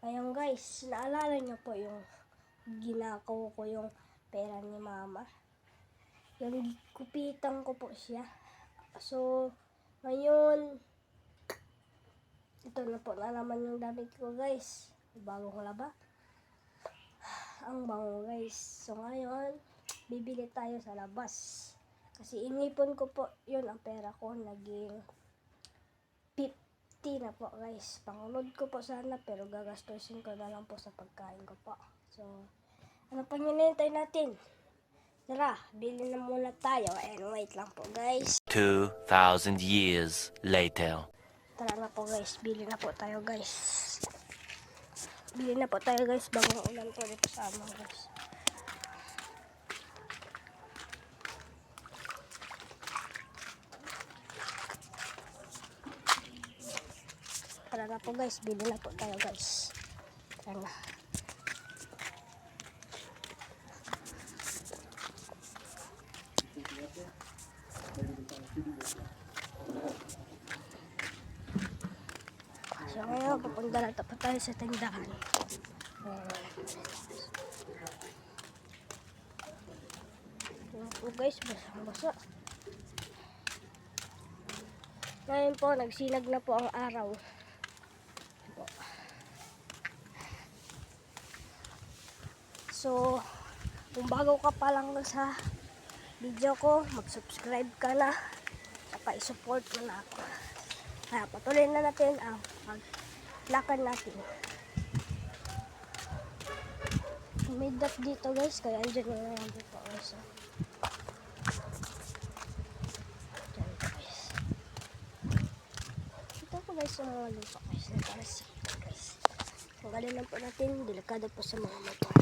Ayun guys, naalala niyo po yung ginakaw ko yung pera ni mama. Yung kupitan ko po siya. So, ngayon, ito na po na naman yung damit ko guys. Bagong laba. Ang bango guys. So ngayon, bibili tayo sa labas. Kasi inipon ko po yun ang pera ko. Naging 50 na po guys. Pangunod ko po sana pero gagastusin ko na lang po sa pagkain ko po. So, ano pang hinihintay natin? Tara, bili na muna tayo. And wait lang po guys. 2,000 years later. Tara na po guys, bili na po tayo guys. Bili na po tayo guys, bagong ulan po dito sa amin guys. Tara na po guys, bili na po tayo guys. Tara na. So ngayon, pupunta na po tayo sa tindahan. So guys, basang-basa. Ngayon po, nagsinag na po ang araw. So, kung bago ka pa lang sa video ko, mag-subscribe ka na. Saka i-support mo na ako. Kaya patuloy na natin ang paglakad natin. May dot dito guys, kaya andyan na lang dito guys. Dyan guys. Ito po guys yung mga lupa guys. Nakalasita guys. Tanggalin lang po natin, delikado po sa mga motor.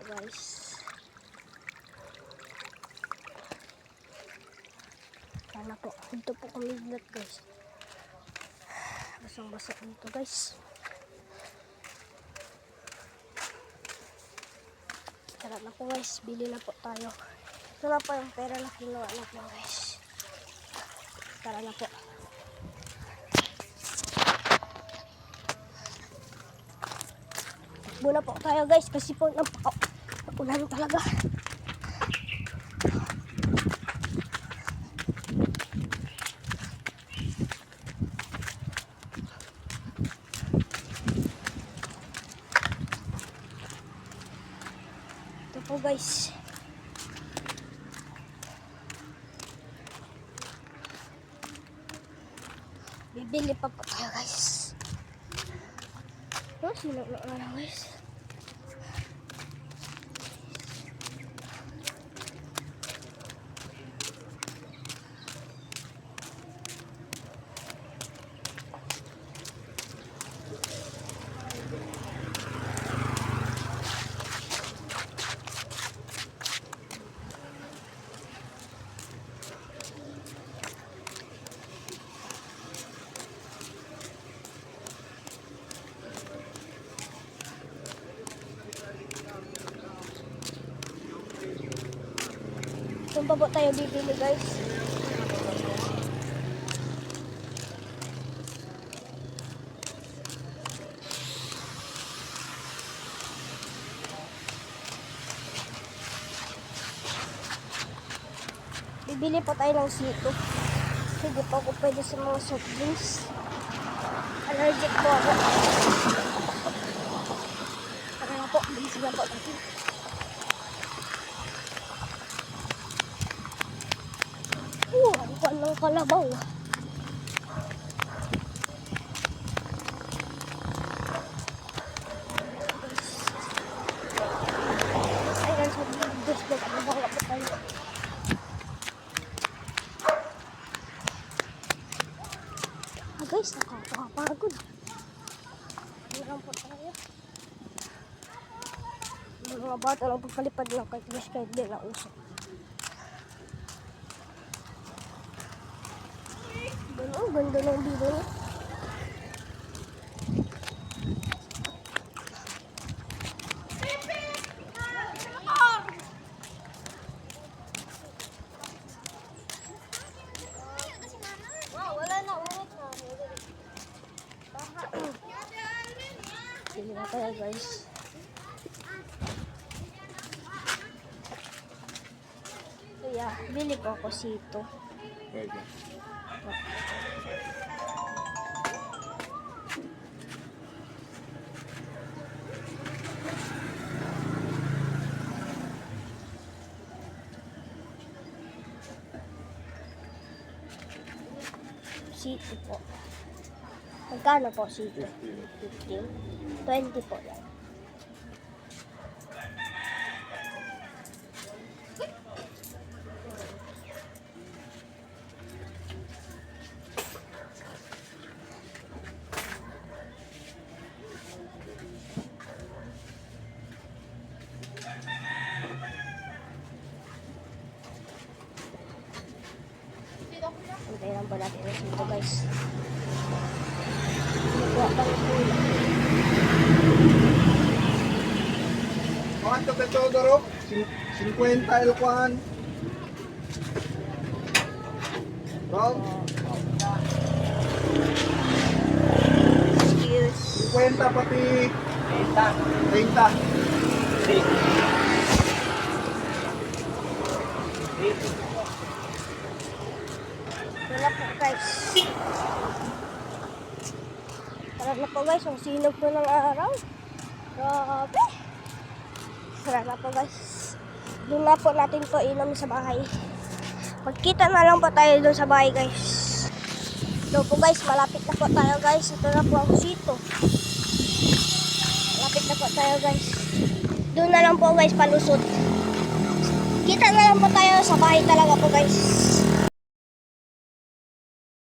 Guys, sana po dito po kumidlat guys, basang-basa dito guys. Tara na po guys, bili na po tayo. Ito na po yung pera na kinuha natin guys. Tara na po. Takbo na po tayo guys kasi po ulan talaga. Ito po guys. Bibili pa po tayo guys. Sino na guys. Saan pa po tayo bibili guys? Bibili po tayo ng sito. Hindi po ako pwede sa mga soft drinks. Allergic po ako. Tara na po, bilis na po natin. Ang kuwan ng kalabaw. Ayan, sa bus na kalabaw na po tayo. Guys, nakakapagod. Meron po tayo. Mga bata lang pagkalipad lang kahit di na usok. Ang ganda ng dito. guys. Kaya, bili po ako sito. Pwede. Sito po. Magkano po sito? 15. 15? 20 po yan. Hintay lang po natin yung sito guys. Nakuha pa ng kulang. ¿Cuánto te todo, 50 el Juan. Bro, Excuse. 50 pati 30. Wala po guys. Tara na po guys, ang sinag po ng araw. Grabe. Tara na po guys. Doon na po natin to inom sa bahay. Magkita na lang po tayo doon sa bahay guys. Doon po guys, malapit na po tayo guys. Ito na po ang sito. Malapit na po tayo guys. Doon na lang po guys, palusot. Kita na lang po tayo sa bahay talaga po guys.